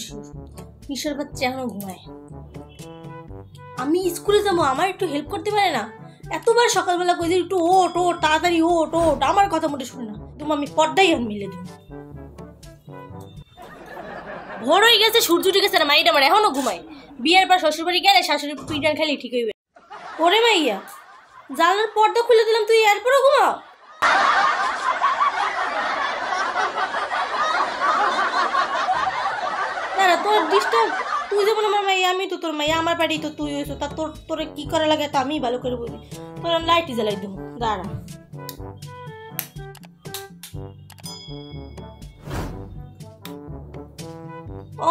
Sure মিশার বাচ্চা এখনো ঘুমায়। আমি স্কুলে যাবো, আমার একটু হেল্প করতে পারে না? এতবার সকালবেলা কই যে একটু ওঠ ওঠ তাড়াতাড়ি ওঠ ওঠ, আমার কথা মোটে শুনে না। তুমি আমি পর্দাই আমি মিলে দেবো। ভোর হয়ে গেছে, সূর্য উঠে গেছে না, মাইটা আমার এখনো ঘুমায়। বিয়ের পর শ্বশুর বাড়ি গেলে শাশুড়ির পিটান খালি ঠিক হইবে। ওরে মাইয়া, জানলার পর্দা খুলে দিলাম, তুই এরপরও ঘুমাও? না না, তোর ডিস্টার্ব, তুই যেমন আমার মাইয়া, আমি তো তোর মাইয়া, আমার বাড়ি তো তুই হয়েছো, তা তোর কি করা লাগে তা আমি ভালো করে বুঝি। তোর লাইটই জ্বালাই দেবো, দাঁড়া।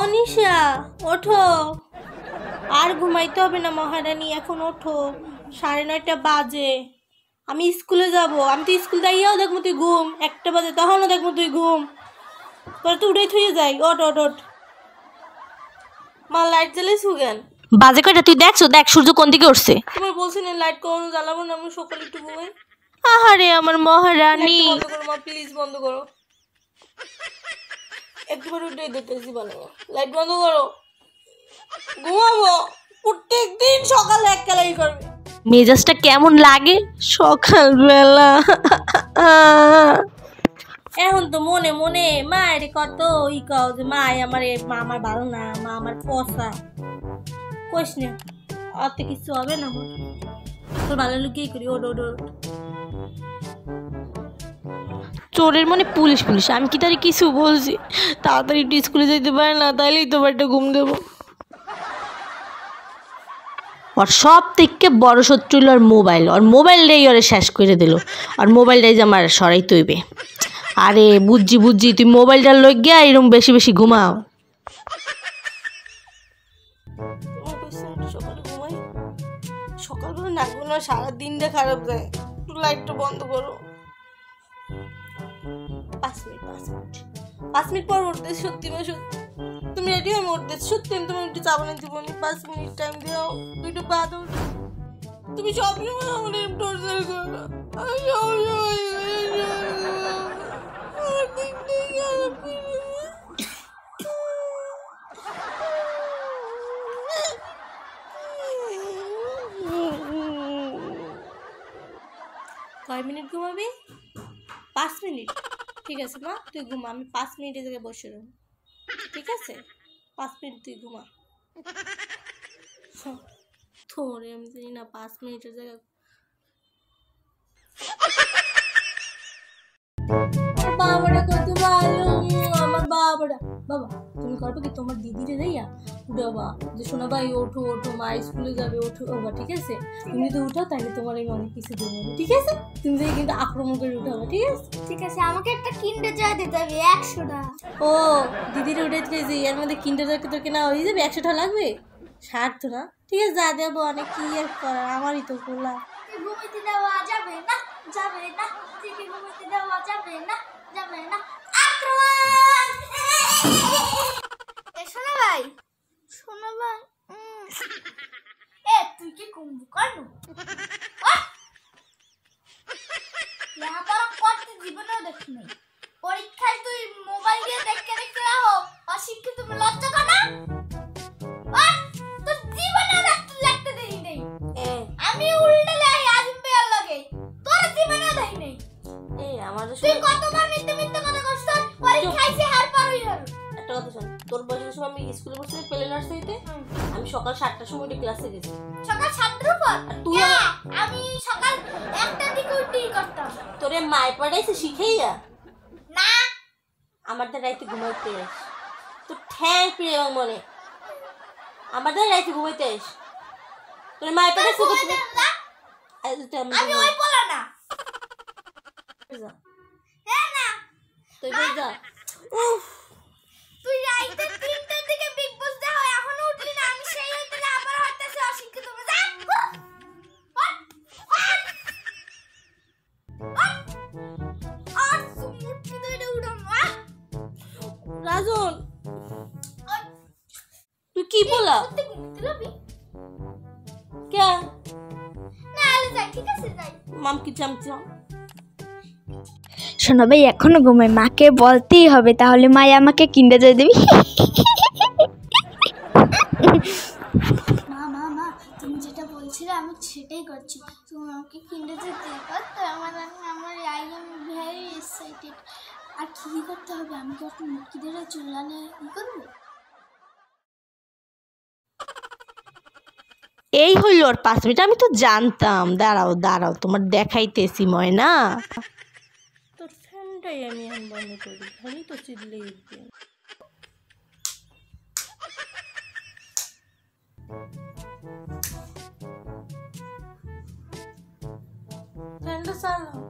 অনিশা ওঠো, আর ঘুমাইতে হবে না মহারানী, এখন ওঠো, 9:30 বাজে। আমি স্কুলে যাব, আমি তো স্কুল যাইয়াও দেখবো তুই ঘুম, 1টা বাজে তখনও দেখবো তুই ঘুম। তোর তো উঠেই থুয়ে যাই, ওঠ ওঠ ওঠ। মা লাইট জ্বালাইছু কেন? বাজে কয়টা তুই দেখছো? দেখ সূর্য কোন দিকে উঠছে। তোমার বলছি না লাইট কখনো জ্বালাবো না, আমি সকালে একটু ঘুমাই। আহারে আমার মহারানী, বন্ধ করো মা, প্লিজ বন্ধ করো। একবার উঠে দিতেছি, বানাবো লাইট বন্ধ করো, ঘুমাবো। প্রত্যেকদিন সকালে এক কালাই করবে। মেজাজটা কেমন লাগে সকালবেলা? এখন তো মনে মনে মায়ের কত ই কও যে মা আমার ভালো না, মা আমার পচা। কইস না, অত কিছু হবে না, তোর ভালো লুকিয়ে করি। ওড ওড ওড, চোরের মনে পুলিশ পুলিশ, আমি কি তার কিছু বলছি? তাড়াতাড়ি একটু স্কুলে যেতে পারে না, তাইলেই তো একটা ঘুম দেবো। আর সব থেকে বড় শত্রু হলো আর মোবাইল, আর মোবাইলটাই ওরে শেষ করে দিল, আর মোবাইলটাই যে আমার সরাই তৈবে। আরে বুঝছি বুঝছি, তুই মোবাইলটা লই গিয়া এরকম বেশি বেশি ঘুমাও। সকালবেলা না ঘুমা, সারাদিনটা খারাপ যায়। একটু লাইটটা বন্ধ করো। 5 মিনিট পর উঠতে। সত্যি তুমি রেডি হয়ে উঠতে? সত্যি আমি তোমার একটু চাবো না জীবনে। 5 মিনিট টাইম দিও, দুইটা পা দাও। তুমি সব সময় আমার টর্চার করো। কয় মিনিট ঘুমাবি? 5 মিনিট। ঠিক আছে মা, তুই ঘুমা, আমি 5 মিনিটের জায়গায় বসে রইব। ঠিক আছে, 5 মিনিট তুই ঘুমা। তোরে আমি জানি না 5 মিনিটের জায়গায়। বাবাটা কত ভালো, আমার বাবাটা। বাবা তুমি করবে কি, তোমার দিদিরে যাইয়া উঠাবা যে শোনা ভাই ওঠো ওঠো, মা স্কুলে যাবে, ওঠো বাবা। ঠিক আছে, তুমি যদি উঠাও তাহলে তোমার আমি অনেক কিছু দেবো। ঠিক আছে, তুমি যদি কিন্তু আক্রমণ করে উঠাবো। ঠিক আছে ঠিক আছে, আমাকে একটা কিন্ডার জয় দিতে হবে 100 টাকা। ও দিদিরে উঠে যে এর মধ্যে কিন্ডার জয় তোর কেনা হয়ে যাবে, 100 টাকা লাগবে? 60 না? ঠিক আছে যা দেবো, অনেক কি আর করার, আমারই তো করলাম। ঘুমাইতে দেওয়া যাবে না, যাবে না, থেকে ঘুমাইতে দেওয়া যাবে না, যাবে না। আক্রমণ! শোনো ভাই, শোনো ভাই, তুই কি কুম্ভ করবো? লেখাপড়া করতে জীবনেও দেখিনি, পরীক্ষায় তুই মোবাইল দিয়ে দেখতে দেখতে রাখো, অশিক্ষিত, তুমি লজ্জা কর না? তোর জীবনে লাগতে দেই নেই, আমি উল্টে লাই আজিম পেয়ার লাগে, তোর জীবনেও দেই নেই। আমাদের তুই কতবার মিথ্যে মিথ্যে কথা করছিস, পরীক্ষায় সে হার পার হই হল। একটা কথা শোন, তোর বয়সের সময় আমি স্কুলে পড়ছিলাম প্লে নার্সারিতে, আমি সকাল 7টার সময় ক্লাসে গেছি। সকাল 7টার পর? তুই? আমি সকাল 1টার দিকে উঠি করতাম। তোরে মায় পড়াইছে শিখাইয়া? না, আমার তো রাইতে ঘুমাইতে আস, তো ঠ্যাং পিড়ে এবং মনে আমার তো রাইতে ঘুমাইতে আস, তোরে মায় পড়াইছে? আমি ওই বলা না। হ্যাঁ না, তুই বল যা। উফ, তুই রাইতে 3টার দিকে বিগ বস দেখো, এখনো উঠলি না। আমি সেই হইতে আবার হইতাছে অশিক্ষিত, তুমি যা। রাজন তুই কি বলা? কে? না আলে যাই, ঠিক আছে যাই। মাম কি চামচাম? শোনো ভাই, এখনো ঘুমাই, মাকে বলতেই হবে, তাহলে মা আমাকে কিন্ডার জয় দেবে। সেটাই করছি। তুমি আমাকে কিনে যেতে করতে আমার আই এম ভেরি এক্সাইটেড। আর কী করতে হবে? আমি কি এখন মুটকি ধরে চুলানে কী করবো? এই হইল ওর 5 মিনিট। আমি তো জানতাম। দাঁড়াও দাঁড়াও, তোমার দেখাইতেছি ময়না। তোর ফ্যানটাই আমি এখন বন্ধ করি, খালি তো চিল্লেই উঠবে। ফ্যানটা চালাও।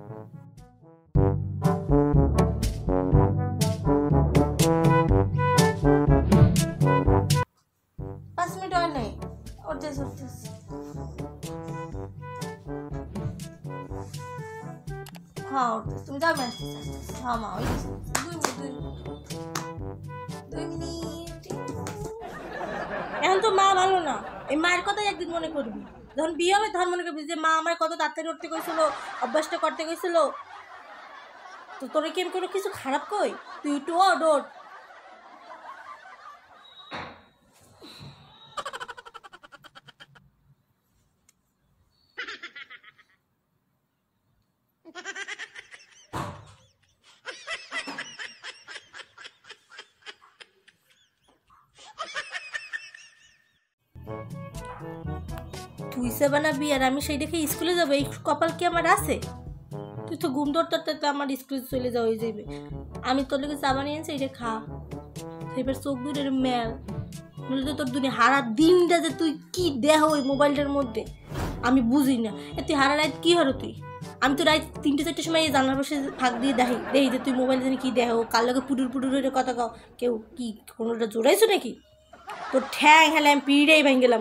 হ্যাঁ তুমি যাও, আমি আসতেছি। হ্যাঁ মা, ওই 2 মিনিট। এখন তো মা ভালো না, এই মায়ের কথাই একদিন মনে করবি। যখন বিয়ে হবে তখন মনে করবি যে মা আমার কত তাড়াতাড়ি উঠতে কইছিল, অভ্যাসটা করতে কইছিল। তো তোর কি আমি কোনো কিছু খারাপ কই? তুই একটু ওঠ। তুই সে বানাবি আর আমি সেই দেখে স্কুলে যাবো, এই কপাল কি আমার আছে? তুই তো ঘুম ধরতে আমার স্কুলে চলে যাওয়া হয়ে যাবে। আমি তোর লেগে চা বানিয়ে আনছি, এটা খা। এবার চোখ দুটোর মেল বলে তো তোর দুনিয়া হারা দিনটা যে তুই কি দেহ ওই মোবাইলটার মধ্যে আমি বুঝি না। তুই হারা রাত কি হলো তুই? আমি তো রাত 3-4টার সময় এই জানলার পাশে ফাঁক দিয়ে দেখি যে তুই মোবাইল জানি কি দেহ, কার লগে পুটুর কথা কাও। কেউ কি কোনোটা জোড়াইছো নাকি? তোর ঠ্যাং হেলে আমি পিড়েই ভেঙে গেলাম।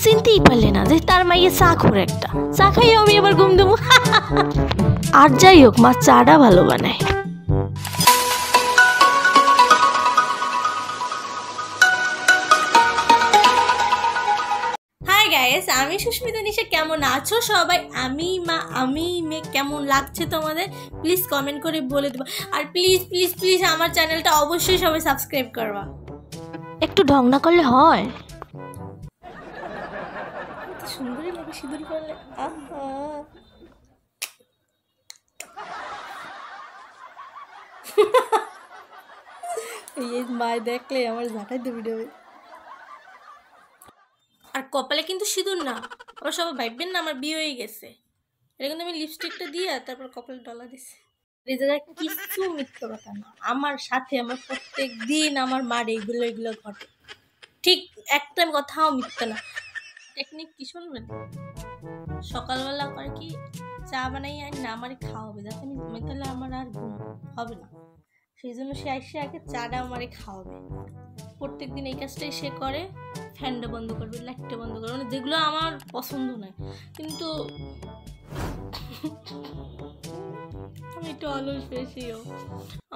চিনতেই পারলে না যে তার মাইয়ে চা খোর একটা। চা খাইও আমি এবার ঘুম দেবো। আর যাই হোক, মা চাটা ভালো বানায়। হাই গাইস, আমি সুস্মিতা নিশা। কেমন আছো সবাই? আমি মেয়ে কেমন লাগছে তোমাদের? প্লিজ কমেন্ট করে বলে দেবো। আর প্লিজ প্লিজ প্লিজ আমার চ্যানেলটা অবশ্যই সবাই সাবস্ক্রাইব করবা। একটু ঢং না করলে হয়? সুন্দরই লাগে সিঁদুর পরলে। এই মায় দেখলে আমার ঝাঁটাই দেবে দেবে। আর কপালে কিন্তু সিঁদুর না, আবার সবাই ভাববেন না আমার বিয়ে হয়ে গেছে। এটা কিন্তু আমি লিপস্টিকটা দিয়ে তারপর কপালে ডলা দিছি। এই জায়গায় কিছু মিথ্যে কথা না। আমার সাথে আমার প্রত্যেক দিন আমার মার এগুলো ঘটে। ঠিক একটা কথাও মিথ্যে না। টেকনিক কি শুনবেন? সকালবেলা করে কি চা বানাই আর না আমারই খাওয়াবে, যাতে আমি তাহলে আমার আর ঘুম হবে না। সেই জন্য সে এসে আগে চাটা আমারই খাওয়াবে। প্রত্যেক দিন এই কাজটাই সে করে। ফ্যানটা বন্ধ করবে, লাইটটা বন্ধ করবে, মানে যেগুলো আমার পছন্দ নয়। কিন্তু আমি একটু অলস বেশিও।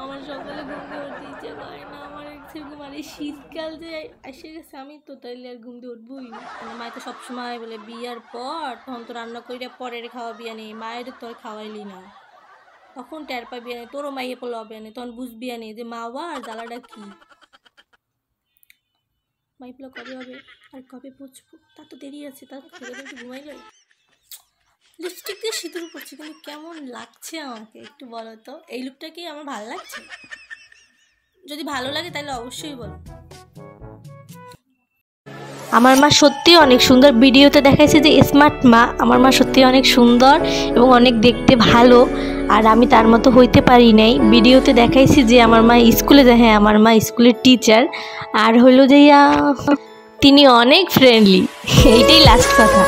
আমার সকালে ঘুম দিয়ে উঠতে ইচ্ছে করে না। আমার সেরকম আর এই শীতকাল যে এসে গেছে, আমি তো তাইলে আর ঘুম দিয়ে উঠবই। মানে মায়ের তো সবসময় বলে বিয়ার পর তখন তো রান্না করিয়া পরের খাওয়া বিয়া নেই, মায়ের তো আর খাওয়াইলি না। তখন টের পাবি আনে, তোরও মাইয়ে পড়লো হবে আনে, তখন বুঝবি আনে যে মা আর জ্বালাটা কি। মাইপলা কবে হবে আর কবে বুঝবো, তা তো দেরি আছে। তার একটু ঘুমাইল। লিপস্টিক দিয়ে সিঁদুর করছি, কিন্তু কেমন লাগছে আমাকে একটু বলো তো? এই লুকটা কি আমার ভালো লাগছে? যদি ভালো লাগে তাহলে অবশ্যই বলো। আমার মা সত্যি অনেক সুন্দর। ভিডিওতে দেখাইছে যে স্মার্ট মা। আমার মা সত্যি অনেক সুন্দর এবং অনেক দেখতে ভালো। আর আমি তার মতো হইতে পারি নাই। ভিডিওতে দেখাইছি যে আমার মা স্কুলে যায়। হ্যাঁ, আমার মা স্কুলের টিচার। আর হলো যে তিনি অনেক ফ্রেন্ডলি। এইটাই লাস্ট কথা।